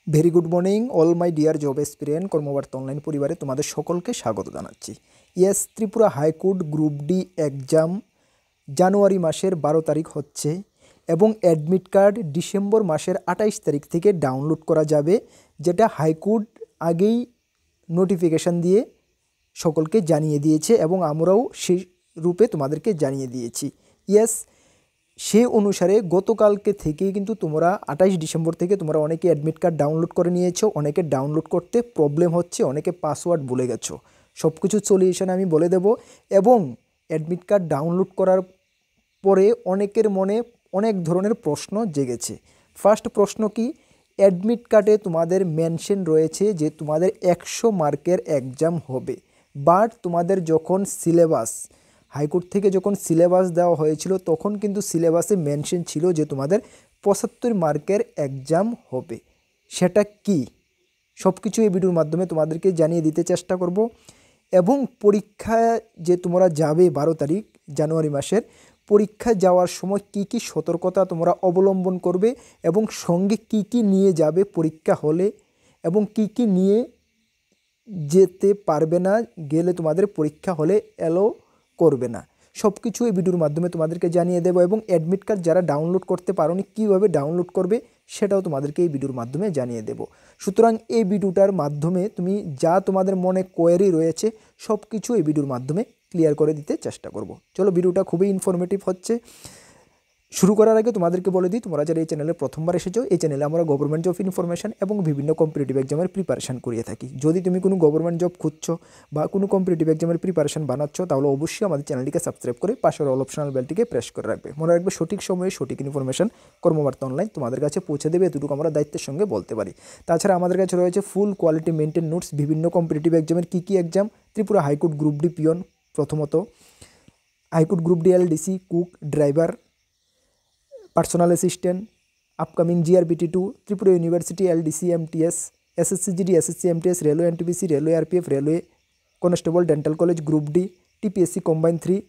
Very good morning all my dear job experience Karmabarta online পরিবারে তোমাদের সকলকে স্বাগত জানাচ্ছি। Yes, Tripura high court group D exam জানুয়ারি মাসের 12 তারিখ হচ্ছে এবং অ্যাডমিট কার্ড ডিসেম্বর মাসের 28 তারিখ থেকে ডাউনলোড করা যাবে, যেটা হাইকোর্ট আগেই নোটিফিকেশান দিয়ে সকলকে জানিয়ে দিয়েছে এবং আমরাও সেই রূপে তোমাদেরকে জানিয়ে দিয়েছি। ইয়েস, সেই অনুসারে গতকালকে থেকেই কিন্তু তোমরা 28 ডিসেম্বর থেকে তোমরা অনেকে অ্যাডমিট কার্ড ডাউনলোড করে নিয়েছো, অনেকে ডাউনলোড করতে প্রবলেম হচ্ছে, অনেকে পাসওয়ার্ড ভুলে গেছো। সব কিছু সলিউশন আমি বলে দেব এবং অ্যাডমিট কার্ড ডাউনলোড করার পরে অনেকের মনে অনেক ধরনের প্রশ্ন জেগেছে। ফার্স্ট প্রশ্ন কি, অ্যাডমিট কার্ডে তোমাদের মেনশন রয়েছে যে তোমাদের 100 মার্কের এক্সাম হবে, বাট তোমাদের যখন সিলেবাস হাইকোর্ট থেকে যখন সিলেবাস দেওয়া হয়েছিল তখন কিন্তু সিলেবাসে মেনশন ছিল যে তোমাদের 75 মার্কের এক্সাম হবে। সেটা কি সব কিছু এই ভিডিওর মাধ্যমে তোমাদেরকে জানিয়ে দিতে চেষ্টা করব। এবং পরীক্ষা যে তোমরা যাবে 12 তারিখ জানুয়ারি মাসের, পরীক্ষা যাওয়ার সময় কি কি সতর্কতা তোমরা অবলম্বন করবে এবং সঙ্গে কি কি নিয়ে যাবে পরীক্ষা হলে এবং কি কি নিয়ে যেতে পারবে না, গেলে তোমাদের পরীক্ষা হলে এলো করবে না, সব কিছু এই ভিডিওর মাধ্যমে তোমাদেরকে জানিয়ে দেবো। এবং অ্যাডমিট কার্ড যারা ডাউনলোড করতে পারোনি কীভাবে ডাউনলোড করবে সেটাও তোমাদেরকে এই ভিডিওর মাধ্যমে জানিয়ে দেব। সুতরাং এই ভিডিওটার মাধ্যমে তুমি যা তোমাদের মনে কোয়েরি রয়েছে সব কিছু এই ভিডিওর মাধ্যমে ক্লিয়ার করে দিতে চেষ্টা করব। চলো, ভিডিওটা খুবই ইনফরমেটিভ হচ্ছে। শুরু করার আগে তোমাদেরকে বলে দিই, তোমরা যারা এই চ্যানেলে প্রথমবার এসেছো, এই চ্যানেলে আমরা গভর্নমেন্ট জব ইনফরমেশন এবং বিভিন্ন কম্পিটিটিভ এক্সামের প্রিপারেশন করিয়ে থাকি। যদি তুমি কোনো গভর্নমেন্ট জব খুঁজছো বা কোনো কম্পিটিটিভ এক্সামের প্রিপারেশন বানাচ্ছ, তাহলে অবশ্যই আমাদের চ্যানেলটিকে সাবস্ক্রাইব করে পাশের অল অপশনাল বেলটিকে প্রেস করে রাখবে। মনে রাখবে, সঠিক সময়ে সঠিক ইনফরমেশন কর্মবার্তা অনলাইন তোমাদের কাছে পৌঁছে দেবে, এতটুকু আমরা দায়িত্বের সঙ্গে বলতে পারি। তাছাড়া আমাদের কাছে রয়েছে ফুল কোয়ালিটি মেনটেন নোটস, বিভিন্ন কম্পিটিটিভ এক্সামের কী কী exam, Tripura high court group D peon, প্রথমত high court group D LDC, cook, driver, personal assistant, upcoming জিআরবিটি2, Tripura university LDC MTS, SSC GD, SSC MTS, railway NTPC, railway RPF, railway constable, dental college group D, TPSC combine 3।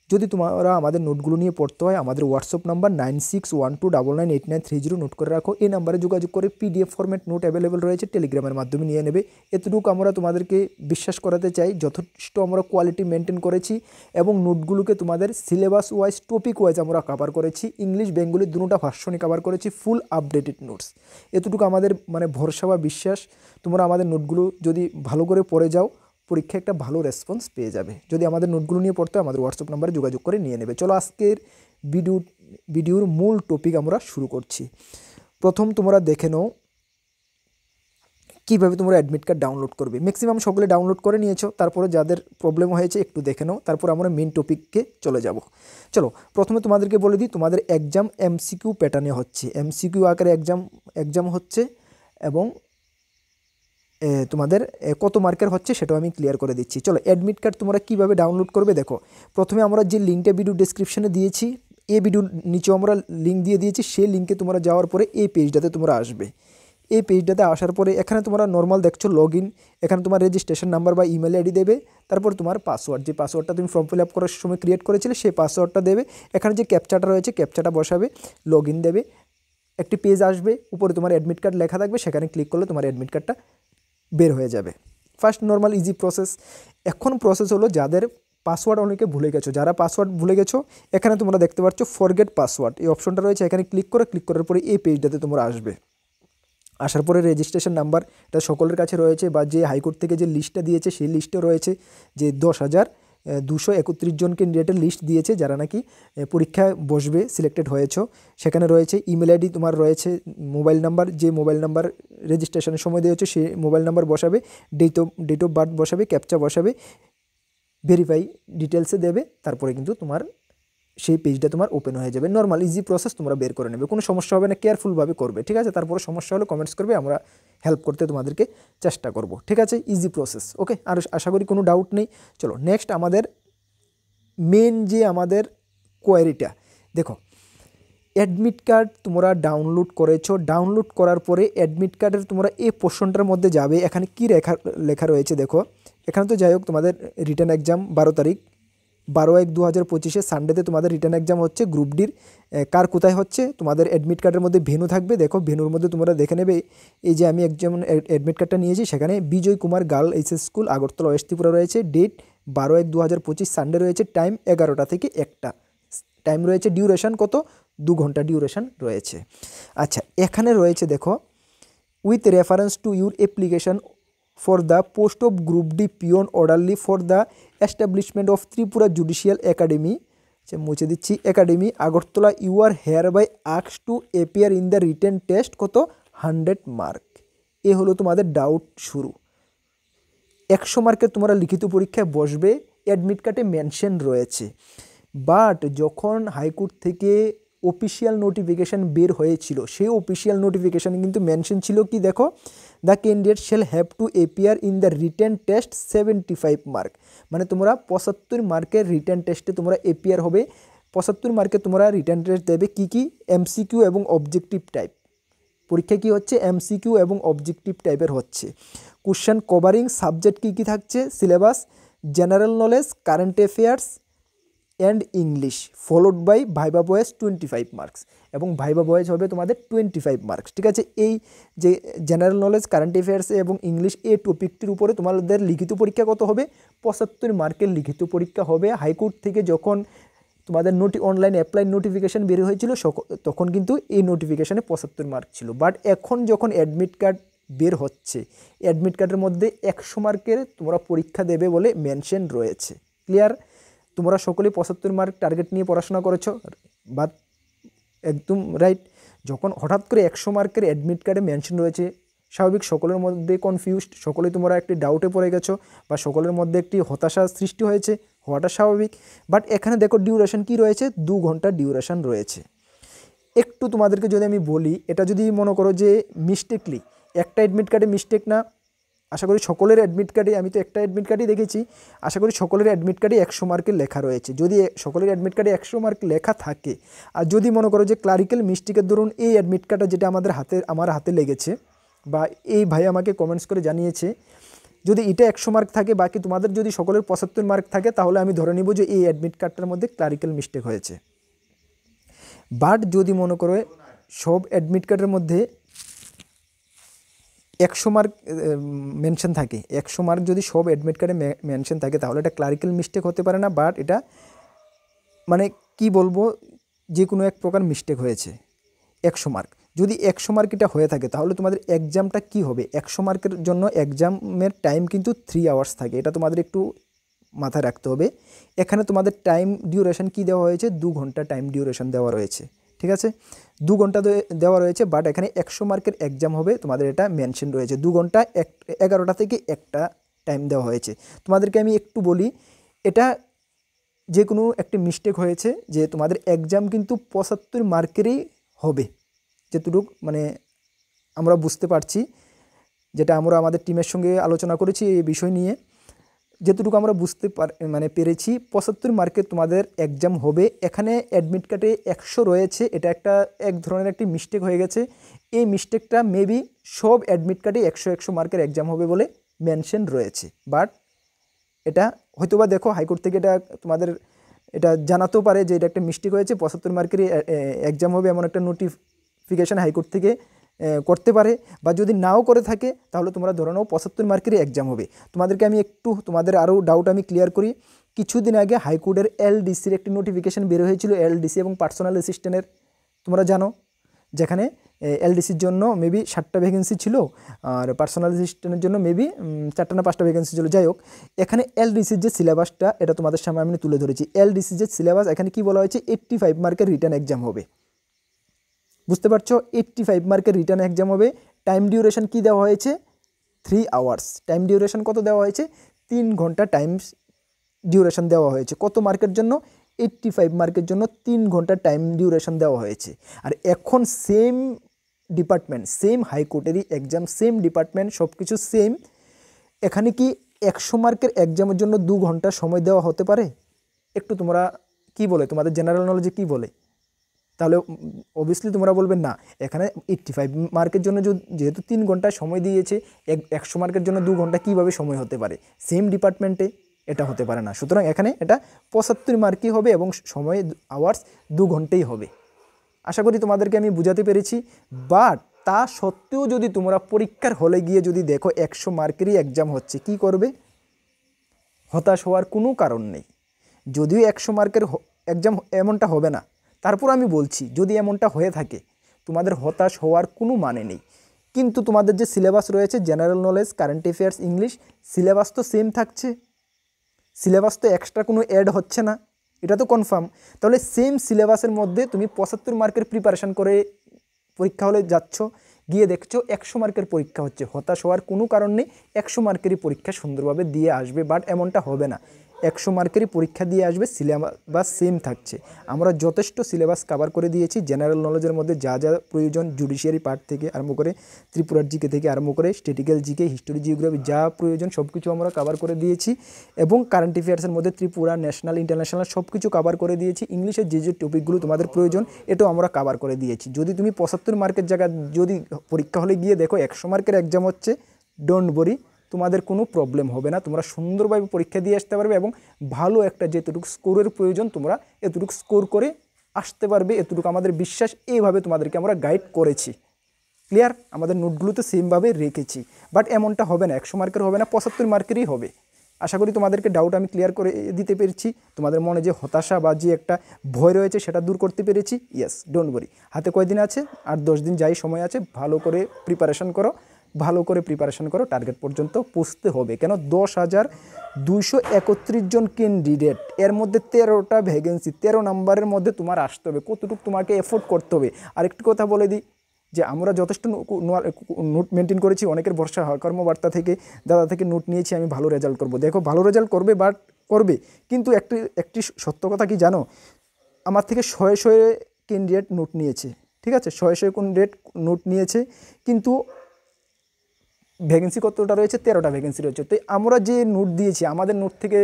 যদি তোমরা আমাদের নোটগুলো নিয়ে পড়তে হয়, আমাদের হোয়াটসঅ্যাপ নাম্বার 9612998930 নোট করে রাখো। এই নাম্বারে যোগাযোগ করে পিডিএফ ফরম্যাট নোট অ্যাভেলেবেল রয়েছে, টেলিগ্রামের মাধ্যমে নিয়ে নেবে। এতটুকু আমরা তোমাদেরকে বিশ্বাস করাতে চাই, যথেষ্ট আমরা কোয়ালিটি মেনটেন করেছি এবং নোটগুলোকে তোমাদের সিলেবাস ওয়াইজ, টপিক ওয়াইজ আমরা কভার করেছি। ইংলিশ বেঙ্গলি দুটোটা ভার্সনই কভার করেছি, ফুল আপডেটেড নোটস। এতটুকু আমাদের বিশ্বাস বা বিশ্বাস, তোমরা আমাদের নোটগুলো যদি ভালো করে পড়ে যাও, পরীক্ষায় একটা ভালো রেসপন্স পেয়ে যাবে। যদি আমাদের নোটগুলো নিয়ে পড়তে হয়, আমাদের হোয়াটসঅ্যাপ নাম্বারে যোগাযোগ করে নিয়ে নেবে। চলো, আজকের ভিডিওর মূল টপিক আমরা শুরু করছি। প্রথম তোমরা দেখে নাও কীভাবে তোমরা অ্যাডমিট কার্ড ডাউনলোড করবে। ম্যাক্সিমাম সকলে ডাউনলোড করে নিয়েছো, তারপরে যাদের প্রবলেম হয়েছে একটু দেখে নাও, তারপর আমরা মেন টপিককে চলে যাব। চলো, প্রথমে তোমাদেরকে বলে দিই, তোমাদের এক্সাম এমসিকিউ প্যাটার্নে হচ্ছে, এমসিকিউ আকারে এক্সাম হচ্ছে এবং তোমাদের কত মার্কের হচ্ছে সেটাও আমি ক্লিয়ার করে দিচ্ছি। চলো, অ্যাডমিট কার্ড তোমরা কীভাবে ডাউনলোড করবে দেখো। প্রথমে আমরা যে লিঙ্কটা ভিডিও ডেসক্রিপশনে দিয়েছি, এই ভিডিওর নিচেও আমরা লিঙ্ক দিয়ে দিয়েছি, সেই লিঙ্কে তোমরা যাওয়ার পরে এই পেজটাতে তোমরা আসবে। এই পেজটাতে আসার পরে এখানে তোমরা নর্মাল দেখছো লগ ইন, এখানে তোমার রেজিস্ট্রেশন নাম্বার বা ইমেল আইডি দেবে, তারপর তোমার পাসওয়ার্ড, যে পাসওয়ার্ডটা তুমি ফর্ম ফিল আপ করার সময় ক্রিয়েট করেছিলে সেই পাসওয়ার্ডটা দেবে। এখানে যে ক্যাপচাটা রয়েছে ক্যাপচাটা বসাবে, লগ ইন দেবে, একটি পেজ আসবে, উপরে তোমার অ্যাডমিট কার্ড লেখা থাকবে, সেখানে ক্লিক করলে তোমার অ্যাডমিট কার্ডটা বের হয়ে যাবে। First normal easy process. এখন প্রসেস হলো যাদের পাসওয়ার্ড অনেকে ভুলে গেছো, যারা পাসওয়ার্ড ভুলে গেছো, এখানে তোমরা দেখতে পাচ্ছ ফরগেট পাসওয়ার্ড, এই অপশনটা রয়েছে, এখানে ক্লিক করার পরে এই পেজটাতে তোমরা আসবে। আসার পরে রেজিস্ট্রেশন নাম্বার, এটা সকলের কাছে রয়েছে, বা যে হাইকোর্ট থেকে যে লিস্টটা দিয়েছে সেই লিস্টে রয়েছে যে 10,231 জন ক্যান্ডিডেটের লিস্ট দিয়েছে যারা নাকি পরীক্ষায় বসবে, সিলেক্টেড হয়েছো। সেখানে রয়েছে ইমেল আইডি, তোমার রয়েছে মোবাইল নাম্বার, যে মোবাইল নাম্বার রেজিস্ট্রেশনের সময় দিয়েছো সেই মোবাইল নাম্বার বসাবে, ডেট অফ বার্থ বসাবে, ক্যাপচা বসাবে, ভেরিফাই ডিটেলসে দেবে, তারপরে কিন্তু তোমার সেই পেজটা তোমার ওপেন হয়ে যাবে। নর্মাল ইজি প্রসেস, তোমরা বের করে নেবে, কোনো সমস্যা হবে না, কেয়ারফুলভাবে করবে, ঠিক আছে। তারপরে সমস্যা হলে কমেন্টস করবে, আমরা হেল্প করতে তোমাদেরকে চেষ্টা করব, ঠিক আছে। ইজি প্রসেস, ওকে। আর আশা করি কোনো ডাউট নেই। চলো, নেক্সট আমাদের মেন যে আমাদের কোয়ারিটা দেখো। অ্যাডমিট কার্ড তোমরা ডাউনলোড করেছো, ডাউনলোড করার পরে অ্যাডমিট কার্ডের তোমরা এই পোর্শনটার মধ্যে যাবে, এখানে কি লেখা রয়েছে দেখো। এখানে তো যাই হোক তোমাদের রিটেন এক্সাম 12 তারিখ, 12/1/2025 সানডেতে তোমাদের রিটার্ন এক্সাম হচ্ছে গ্রুপ ডির। কার কোথায় হচ্ছে তোমাদের অ্যাডমিট কার্ডের মধ্যে ভেন্যু থাকবে, দেখো ভেন্যুর মধ্যে তোমরা দেখে নেবে। এই যে আমি একজন অ্যাডমিট কার্ডটা নিয়েছি, সেখানে Bijoy Kumar girl HS school Agartala west Tripura রয়েছে। ডেট 12/1/2025 সানডে রয়েছে। টাইম 11টা থেকে 1টা টাইম রয়েছে। ডিউরেশন কত? 2 ঘন্টা ডিউরেশন রয়েছে। আচ্ছা, এখানে রয়েছে দেখো, with reference to your application for the post of Group D Peon orderly for the establishment of Tripura Judicial Academy, মুছে দিচ্ছি, academy Agartala, you are hereby asked to appear in the written test, কত? 100 mark. এ হলো তোমাদের doubt শুরু। 100 মার্কের তোমরা লিখিত পরীক্ষায় বসবে, অ্যাডমিট কার্ডে মেনশন রয়েছে। বাট যখন হাইকোর্ট থেকে অফিসিয়াল নোটিফিকেশান বের হয়েছিল, সেই অফিসিয়াল নোটিফিকেশানে কিন্তু মেনশন ছিল কি দেখো, the candidate shall have to appear in the written test 75 mark. মানে তোমরা 75 মার্কের রিটেন টেস্টে তোমরা অ্যাপিয়ার হবে। 75 মার্কে তোমরা রিটেন টেস্ট দেবে কি কি? এমসিকিউ এবং অবজেক্টিভ টাইপ। পরীক্ষা কি হচ্ছে? এমসিকিউ এবং অবজেক্টিভ টাইপের হচ্ছে। কোশ্চেন কভারিং সাবজেক্ট কী কী থাকছে? Syllabus, general knowledge, current affairs and English, followed by viva voice 25 marks, এবং ভাইবা ভয়েস হবে তোমাদের 25 মার্কস। ঠিক আছে, এই যে জেনারেল নলেজ, কারেন্ট অ্যাফেয়ার্স এবং ইংলিশ, এই টপিকটির উপরে তোমাদের লিখিত পরীক্ষা কত হবে? 75 মার্কের লিখিত পরীক্ষা হবে। হাইকোর্ট থেকে যখন তোমাদের অনলাইন অ্যাপ্লাই নোটিফিকেশান বের হয়েছিল, তখন কিন্তু এই নোটিফিকেশানে 75 মার্ক ছিল। বাট এখন যখন অ্যাডমিট কার্ড বের হচ্ছে, অ্যাডমিট কার্ডের মধ্যে 100 মার্কের তোমরা পরীক্ষা দেবে বলে মেনশন রয়েছে। ক্লিয়ার? তোমরা সকলেই 75 মার্ক টার্গেট নিয়ে পড়াশোনা করেছো, বাট একদম রাইট। যখন হঠাৎ করে 100 মার্কের অ্যাডমিট কার্ডে মেনশন রয়েছে, স্বাভাবিক সকলের মধ্যে কনফিউজড, সকলেই তোমরা একটি ডাউটে পড়ে গেছো, বা সকলের মধ্যে একটি হতাশা সৃষ্টি হয়েছে, হওয়াটা স্বাভাবিক। বাট এখানে দেখো ডিউরেশন কি রয়েছে? 2 ঘন্টা ডিউরেশন রয়েছে। একটু তোমাদেরকে যদি আমি বলি, এটা যদি মনে করো যে মিস্টেকলি একটা অ্যাডমিট কার্ডে মিস্টেক না, আশা করি সকলের অ্যাডমিট কার্ডে, আমি তো একটা অ্যাডমিট কার্ডই দেখেছি, আশা করি সকলের অ্যাডমিট কার্ডে 100 মার্কের লেখা রয়েছে। যদি সকলের অ্যাডমিট কার্ডে 100 মার্ক লেখা থাকে, আর যদি মনে করো যে ক্লারিক্যাল মিস্টেকের দরুন এই অ্যাডমিট কার্ডটা যেটা আমার হাতে লেগেছে, বা এই ভাই আমাকে কমেন্টস করে জানিয়েছে, যদি এটা 100 মার্ক থাকে, বাকি তোমাদের যদি সকলের 75 মার্ক থাকে, তাহলে আমি ধরে নিব যে এই অ্যাডমিট কার্ডটার মধ্যে ক্লারিক্যাল মিস্টেক হয়েছে। বাট যদি মনে করো সব অ্যাডমিট কার্ডের মধ্যে 100 মার্ক মেনশন থাকে, 100 মার্ক যদি সব অ্যাডমিট কার্ডে মেনশন থাকে, তাহলে এটা ক্লারিক্যাল মিস্টেক হতে পারে না। বাট এটা মানে কি বলবো, যে কোনো এক প্রকার মিস্টেক হয়েছে। 100 মার্ক যদি 100 মার্ক এটা হয়ে থাকে, তাহলে তোমাদের এক্সামটা কি হবে? 100 মার্কের জন্য এক্সামের টাইম কিন্তু 3 আওয়ার্স থাকে, এটা তোমাদের একটু মাথায় রাখতে হবে। এখানে তোমাদের টাইম ডিউরেশন কি দেওয়া হয়েছে? 2 ঘন্টা টাইম ডিউরেশন দেওয়া রয়েছে। ঠিক আছে, 2 ঘন্টা দেওয়া রয়েছে। বাট এখানে 100 মার্কের এক্সাম হবে, তোমাদের এটা মেনশন রয়েছে 2 ঘন্টা 11টা থেকে 1টা টাইম দেওয়া হয়েছে। তোমাদেরকে আমি একটু বলি, এটা যে কোনো একটি মিস্টেক হয়েছে, যে তোমাদের এক্সাম কিন্তু 75 মার্কেরই হবে, যেটুকু মানে আমরা বুঝতে পারছি, যেটা আমরা আমাদের টিমের সঙ্গে আলোচনা করেছি এই বিষয় নিয়ে, যেটুকু আমরা বুঝতে পেরেছি 75 মার্কের তোমাদের এক্সাম হবে। এখানে অ্যাডমিট কার্ডে 100 রয়েছে, এটা এক ধরনের একটি মিস্টেক হয়ে গেছে। এই মিস্টেকটা মেবি সব অ্যাডমিট কার্ডে 100 মার্কের এক্সাম হবে বলে মেনশন রয়েছে। বাট এটা হয়তোবা দেখো হাইকোর্ট থেকে এটা তোমাদের এটা জানাতেও পারে যে এটা একটা মিস্টেক হয়েছে, 75 মার্কেরই এক্সাম হবে, এমন একটা নোটিফিকেশান হাইকোর্ট থেকে করতে পারে। বা যদি নাও করে থাকে, তাহলে তোমরা ধরে নাও 75 মার্কেরই এক্সাম হবে। তোমাদেরকে আমি একটু তোমাদের আরও ডাউট আমি ক্লিয়ার করি। কিছুদিন আগে হাইকোর্টের এলডিসির একটি নোটিফিকেশান বের হয়েছিল, এলডিসি এবং পার্সোনাল অ্যাসিস্ট্যান্টের, তোমরা জানো, যেখানে এলডিসির জন্য মেবি 7টা ভ্যাকেন্সি ছিল, আর পার্সোনাল অ্যাসিস্ট্যান্টের জন্য মেবি 4টা না 5টা ভ্যাকেন্সি ছিল। যাই হোক, এখানে এলডিসির যে সিলেবাসটা, এটা তোমাদের সামনে আমি তুলে ধরেছি। এলডিসির যে সিলেবাস, এখানে কি বলা হয়েছে? 85 মার্কের রিটার্ন এক্সাম হবে। বুঝতে পারছো? 85 মার্কের রিটার্ন এক্সাম হবে। টাইম ডিউরেশন কি দেওয়া হয়েছে? 3 আওয়ার্স। টাইম ডিউরেশন কত দেওয়া হয়েছে? 3 ঘন্টা টাইম ডিউরেশন দেওয়া হয়েছে। কত মার্কের জন্য? 85 মার্কের জন্য 3 ঘন্টা টাইম ডিউরেশন দেওয়া হয়েছে। আর এখন সেম ডিপার্টমেন্ট, সেম হাইকোর্টেরই এক্সাম, সেম ডিপার্টমেন্ট, সব কিছু সেম। এখানে কি 100 মার্কের এক্সামের জন্য 2 ঘন্টা সময় দেওয়া হতে পারে? একটু তোমরা কি বলে, তোমাদের জেনারেল নলেজে কি বলে? তাহলে অবভিয়াসলি তোমরা বলবে না, এখানে 85 মার্কের জন্য যেহেতু 3 ঘন্টা সময় দিয়েছে, 100 মার্কের জন্য 2 ঘন্টা কীভাবে সময় হতে পারে? সেম ডিপার্টমেন্টে এটা হতে পারে না। সুতরাং এখানে এটা 75 মার্কই হবে এবং সময় আওয়ার্স 2 ঘন্টাই হবে। আশা করি তোমাদেরকে আমি বুঝাতে পেরেছি। বাট তা সত্ত্বেও যদি তোমরা পরীক্ষার হলে গিয়ে যদি দেখো 100 মার্কেরই এক্সাম হচ্ছে, কি করবে? হতাশ হওয়ার কোনো কারণ নেই। যদিও 100 মার্কের এক্সাম এমনটা হবে না, তারপর আমি বলছি যদি এমনটা হয়ে থাকে তোমাদের হতাশ হওয়ার কোনো মানে নেই। কিন্তু তোমাদের যে সিলেবাস রয়েছে general knowledge, current affairs, English, syllabus তো সেম থাকছে, সিলেবাস তো এক্সট্রা কোনো অ্যাড হচ্ছে না, এটা তো কনফার্ম। তাহলে সেম সিলেবাসের মধ্যে তুমি 75 মার্কের প্রিপারেশান করে পরীক্ষা হলে যাচ্ছ, গিয়ে দেখছো 100 মার্কের পরীক্ষা হচ্ছে, হতাশ হওয়ার কোনো কারণ নেই। 100 মার্কেরই পরীক্ষা সুন্দরভাবে দিয়ে আসবে। বাট এমনটা হবে না, 100 মার্কেরই পরীক্ষা দিয়ে আসবে, সিলেবাস সেম থাকছে। আমরা যথেষ্ট সিলেবাস কভার করে দিয়েছি। জেনারেল নলেজের মধ্যে যা যা প্রয়োজন, জুডিশিয়ারি পার্ট থেকে আরম্ভ করে ত্রিপুরার জিকে থেকে আরম্ভ করে স্ট্যাটিক্যাল জিকে, হিস্টোরি, জিওগ্রাফি, যা প্রয়োজন সব কিছু আমরা কভার করে দিয়েছি। এবং কারেন্ট অ্যাফেয়ার্সের মধ্যে ত্রিপুরা, ন্যাশনাল, ইন্টারন্যাশনাল সব কিছু কভার করে দিয়েছি। ইংলিশের যে যে টপিকগুলো তোমাদের প্রয়োজন এটাও আমরা কভার করে দিয়েছি। যদি তুমি 75 মার্কের জায়গায় যদি পরীক্ষা হলে গিয়ে দেখো 100 মার্কের এক্সাম হচ্ছে, ডোন্ট বরি, তোমাদের কোনো প্রবলেম হবে না। তোমরা সুন্দরভাবে পরীক্ষা দিয়ে আসতে পারবে এবং ভালো একটা যেতটুকু স্কোরের প্রয়োজন তোমরা এতটুকু স্কোর করে আসতে পারবে, এতটুকু আমাদের বিশ্বাস। এইভাবে তোমাদেরকে আমরা গাইড করেছি। ক্লিয়ার? আমাদের নোটগুলোতে সেমভাবে রেখেছি। বাট এমনটা হবে না, 100 মার্কের হবে না, 75 মার্কেরই হবে। আশা করি তোমাদেরকে ডাউট আমি ক্লিয়ার করে দিতে পেরেছি। তোমাদের মনে যে হতাশা বা যে একটা ভয় রয়েছে সেটা দূর করতে পেরেছি। Yes, don't worry. হাতে কয়দিন আছে? 8-10 দিন যাই সময় আছে, ভালো করে প্রিপারেশন করো, ভালো করে প্রিপারেশন করো। টার্গেট পর্যন্ত পৌঁছতে হবে। কেন? 10,231 জন ক্যান্ডিডেট, এর মধ্যে 13টা ভ্যাকেন্সি, 13 নাম্বারের মধ্যে তোমার আসতে হবে। কতটুকু তোমাকে এফোর্ড করতে হবে। আরেকটি কথা বলে দিই যে আমরা যথেষ্ট নোট মেনটেন করেছি, অনেকের ভরসা হয়, কর্মবার্তা থেকে, দাদা থেকে নোট নিয়েছি, আমি ভালো রেজাল্ট করব। দেখো ভালো রেজাল্ট করবে, বাট করবে, কিন্তু একটি সত্য কথা কি জানো? আমার থেকে 100 ক্যান্ডিডেট নোট নিয়েছে, ঠিক আছে, 100 ক্যান্ডিডেট নোট নিয়েছে, কিন্তু ভ্যাকেন্সি কতটা রয়েছে? 13টা ভ্যাকেন্সি রয়েছে। তো আমরা যে নোট দিয়েছি, আমাদের নোট থেকে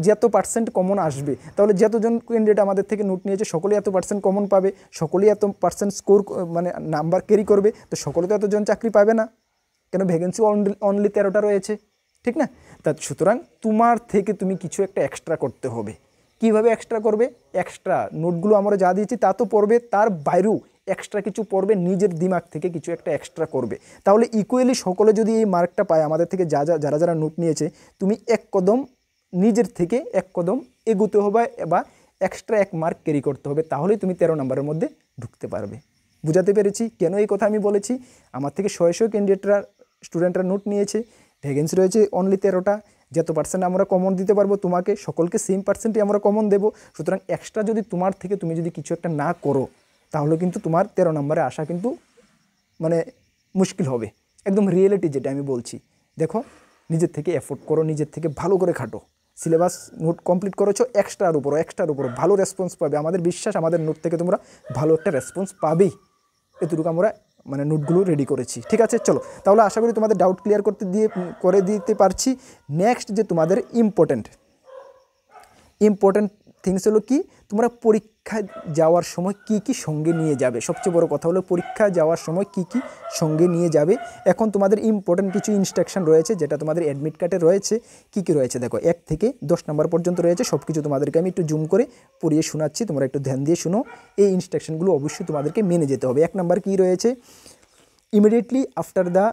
যত পার্সেন্ট কমন আসবে, তাহলে যতজন ক্যান্ডিডেট আমাদের থেকে নোট নিয়েছে সকলেই এত পার্সেন্ট কমন পাবে, সকলেই এত পার্সেন্ট স্কোর মানে নাম্বার ক্যারি করবে, তো সকলে তো এতজন চাকরি পাবে না। কেন? ভ্যাকেন্সি অনলি 13টা রয়েছে, ঠিক না? তা সুতরাং তোমার থেকে তুমি কিছু একটা এক্সট্রা করতে হবে। কীভাবে এক্সট্রা করবে? এক্সট্রা নোটগুলো আমরা যা দিয়েছি তা তো পড়বে, তার বাইরেও এক্সট্রা কিছু পড়বে, নিজের দিমাগ থেকে কিছু একটা এক্সট্রা করবে। তাহলে ইকুয়ালি সকলে যদি এই মার্কটা পায়, আমাদের থেকে যারা যারা নোট নিয়েছে, তুমি এক কদম নিজের থেকে এক কদম এগোতে হবে বা এক্সট্রা 1 মার্ক ক্যারি করতে হবে, তাহলেই তুমি 13 নম্বরের মধ্যে ঢুকতে পারবে। বুঝাতে পেরেছি কেন এই কথা আমি বলেছি? আমার থেকে 100 ক্যান্ডিডেটরা, স্টুডেন্টরা নোট নিয়েছে, ভ্যাকেন্সি রয়েছে অনলি 13টা, যত পার্সেন্ট আমরা কমন দিতে পারবো তোমাকে, সকলকে সেম পার্সেন্টই আমরা কমন দেবো। সুতরাং এক্সট্রা যদি তোমার থেকে তুমি যদি কিছু একটা না করো, তাহলে কিন্তু তোমার 13 নম্বরে আসা কিন্তু মানে মুশকিল হবে। একদম রিয়েলিটি যেটা আমি বলছি। দেখো, নিজের থেকে এফোর্ট করো, নিজের থেকে ভালো করে খাটো, সিলেবাস নোট কমপ্লিট করেছো, এক্সট্রার উপর ভালো রেসপন্স পাবে। আমাদের বিশ্বাস, আমাদের নোট থেকে তোমরা ভালো একটা রেসপন্স পাবেই। এতটুকু আমরা মানে নোটগুলো রেডি করেছি, ঠিক আছে? চলো, তাহলে আশা করি তোমাদের ডাউট ক্লিয়ার করে দিতে পারছি। নেক্সট যে তোমাদের ইম্পর্ট্যান্ট থিংস হলো কি, তোমরা পরীক্ষা যাওয়ার সময় কি কি সঙ্গে নিয়ে যাবে। সবচেয়ে বড় কথা হলো পরীক্ষা যাওয়ার সময় কি কি সঙ্গে নিয়ে যাবে। এখন তোমাদের ইম্পর্ট্যান্ট কিছু ইনস্ট্রাকশন রয়েছে, যেটা তোমাদের অ্যাডমিট কার্ডে রয়েছে। কি কি রয়েছে দেখো, 1 থেকে 10 নম্বর পর্যন্ত রয়েছে। সব কিছু তোমাদেরকে আমি একটু জুম করে পড়িয়ে শোনাচ্ছি, তোমরা একটু ধ্যান দিয়ে শুনো। এই ইনস্ট্রাকশনগুলো অবশ্যই তোমাদেরকে মেনে যেতে হবে। 1 নম্বর কী রয়েছে? Immediately after the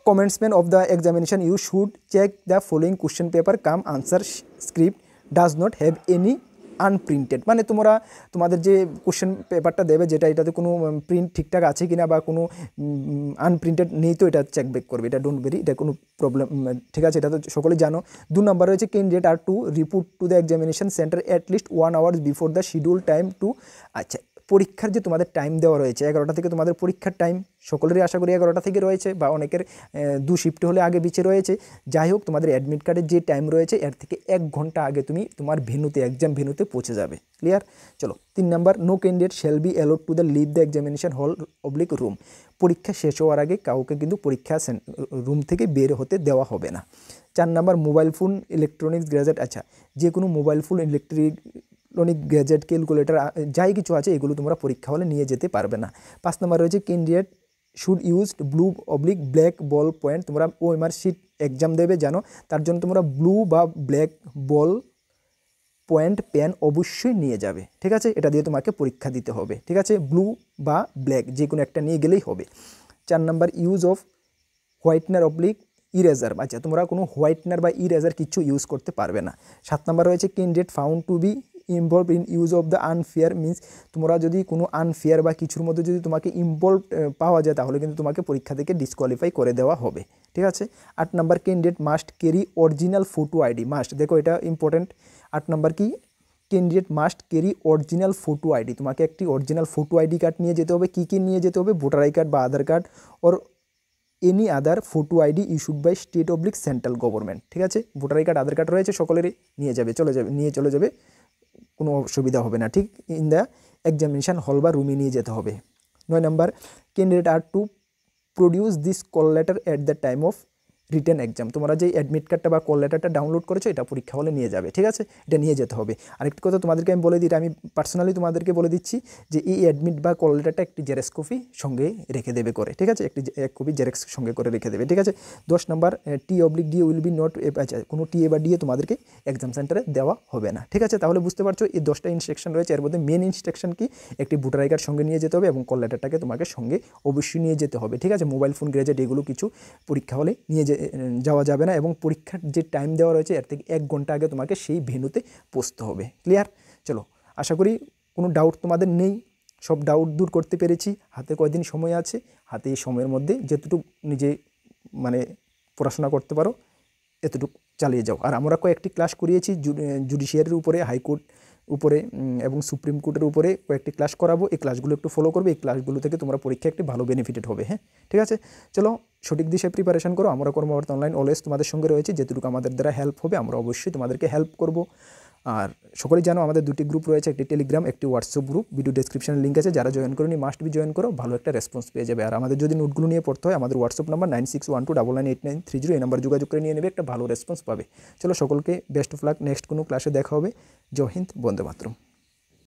commencement of the examination you should check the following question paper come answer script does not have any আনপ্রিন্টেড। মানে তোমরা তোমাদের যে কোশ্চেন পেপারটা দেবে, যেটা এটাতে কোনো প্রিন্ট ঠিকঠাক আছে কিনা বা কোনো আনপ্রিন্টেড নেই, তো এটা চেক ব্যাক করবে। এটা ডোন্ট ভেরি, এটা কোনো প্রবলেম, ঠিক আছে, এটা তো সকলেই জানো। 2 নম্বর রয়েছে candidate are to report to the examination centre at least 1 hour before the schedule time to. আচ্ছা, পরীক্ষার যে তোমাদের টাইম দেওয়া রয়েছে 11টা থেকে তোমাদের পরীক্ষার টাইম, সকলেরই আশা করি 11টা থেকে রয়েছে, বা অনেকের 2 শিফট হলে আগে পিছিয়ে রয়েছে। যাই হোক, তোমাদের অ্যাডমিট কার্ডের যে টাইম রয়েছে এর থেকে 1 ঘন্টা আগে তুমি তোমার ভেন্যুতে, এক্সাম ভেন্যুতে পৌঁছে যাবে। ক্লিয়ার? চলো, 3 নম্বর, no candidate shall be allowed to the leave the examination hall oblique room. পরীক্ষা শেষ হওয়ার আগে কাউকে কিন্তু পরীক্ষা রুম থেকে বের হতে দেওয়া হবে না। 4 নম্বর, মোবাইল ফোন, ইলেকট্রনিক্স গ্যাজেট, আচ্ছা যে কোনো mobile phone, electronic gadget, calculator, যাই কিছু আছে এগুলো তোমরা পরীক্ষা হলে নিয়ে যেতে পারবে না। 5 নম্বর রয়েছে candidate should used blue oblique black ball point. তোমরা ওএমআর শিট এক্সাম দেবে জানো, তার জন্য তোমরা ব্লু বা ব্ল্যাক বল পয়েন্ট পেন অবশ্যই নিয়ে যাবে, ঠিক আছে? এটা দিয়ে তোমাকে পরীক্ষা দিতে হবে, ঠিক আছে? ব্লু বা ব্ল্যাক যে কোনো একটা নিয়ে গেলেই হবে। 4 number use of whitener oblique eraser. আচ্ছা, তোমরা কোনো হোয়াইটনার বা ইরেজার কিছু ইউজ করতে পারবে না। 7 নাম্বার রয়েছে candidate found to be involve in use of the unfair means. তোমরা যদি কোনো আনফেয়ার বা কিছুর মধ্যে যদি তোমাকে ইনভলভ পাওয়া যায় তাহলে কিন্তু তোমাকে পরীক্ষা থেকে ডিসকোয়ালিফাই করে দেওয়া হবে, ঠিক আছে? 8 number candidate must carry original photo ID. Must, দেখো এটা ইম্পর্টেন্ট। 8 নাম্বার কি, candidate must carry original photo ID. তোমাকে একটি অরিজিনাল ফটো আইডি কার্ড নিয়ে যেতে হবে। কী নিয়ে যেতে হবে? ভোটার আই কার্ড বা Aadhaar card or any other photo ID issued by state oblique central government, ঠিক আছে? Voter I card Aadhaar card রয়েছে সকলেরই, নিয়ে চলে যাবে, কোনো অসুবিধা হবে না, ঠিক? ইন দ্য এক্সামিনেশান হল বা রুমে নিয়ে যেতে হবে। 9 number candidate are to produce this call letter at the time of written exam. তোমরা যে অ্যাডমিট কার্ডটা বা কল লেটারটা ডাউনলোড করেছো এটা পরীক্ষা হলে নিয়ে যাবে, ঠিক আছে? এটা নিয়ে যেতে হবে। আরেকটি কথা তোমাদেরকে আমি বলে দিই, এটা আমি পার্সোনালি তোমাদেরকে বলে দিচ্ছি যে এই অ্যাডমিট বা কল লেটারটা একটি জেরক্স কপি সঙ্গে রেখে দেবে করে, ঠিক আছে? এক কপি জেরক্স সঙ্গে করে রেখে দেবে, ঠিক আছে? 10 number T/D will be not, আচ্ছা কোনো টিএ বা ডিএ তোমাদেরকে এক্সাম সেন্টারে দেওয়া হবে না, ঠিক আছে? তাহলে বুঝতে পারছো এই 10টা ইনস্ট্রাকশন রয়েছে। এর মধ্যে মেন ইনস্ট্রাকশন কি, একটি ভোটার আই কার্ড সঙ্গে নিয়ে যেতে হবে এবং কল লেটারটাকে তোমাকে সঙ্গে অবশ্যই নিয়ে যেতে হবে, ঠিক আছে? মোবাইল ফোন, গ্যাজেট এগুলো কিছু পরীক্ষা হলে নিয়ে যাওয়া যাবে না এবং পরীক্ষার যে টাইম দেওয়া রয়েছে এর থেকে 1 ঘন্টা আগে তোমাকে সেই ভেন্যুতে পৌঁছতে হবে। ক্লিয়ার? চলো, আশা করি কোনো ডাউট তোমাদের নেই, সব ডাউট দূর করতে পেরেছি। হাতে কয়দিন সময় আছে, হাতে এই সময়ের মধ্যে যেতটুকু নিজে মানে পড়াশোনা করতে পারো এতটুকু চালিয়ে যাও। আর আমরা কয়েকটি ক্লাস করিয়েছি জুডিশিয়ারির উপরে, হাইকোর্ট উপরে এবং সুপ্রিম কোর্টের উপরে কয়েকটি ক্লাস করাবো। এই ক্লাসগুলো একটু ফলো করবে, এই ক্লাসগুলো থেকে তোমরা পরীক্ষা একটি ভালো বেনিফিটেড হবে। হ্যাঁ, ঠিক আছে? চলো সঠিক দিশায় প্রিপারেশন করো। আমরা কর্মকর্তা অনলাইন অলওয়েজ তোমাদের সঙ্গে রয়েছে, যেটুকু আমাদের দ্বারা হেল্প হবে আমরা অবশ্যই তোমাদেরকে হেল্প করব। আর সকলেই জানো আমাদের দুটি গ্রুপ রয়েছে, একটি টেলিগ্রাম, একটি হোয়াটসঅ্যাপ গ্রুপ। ভিডিও ডেসক্রিপশনে লিঙ্ক আছে, যারা জয়েন করোনি মাস্ট বি জয়েন করো, ভালো একটা রেসপন্স পেয়ে যাবে। আর আমাদের যদি নোটগুলো নিয়ে পড়তে হয় আমাদের হোয়াটসঅ্যাপ নাম্বার 9612998930, এই নাম্বার যোগাযোগ করে নিয়ে নেবে, একটা ভালো রেসপন্স পাবে। চলো সকলকে বেস্ট অফ লাক, নেক্সট কোনো ক্লাসে দেখা হবে। জয় হিন্দ, বন্দে মাতরম।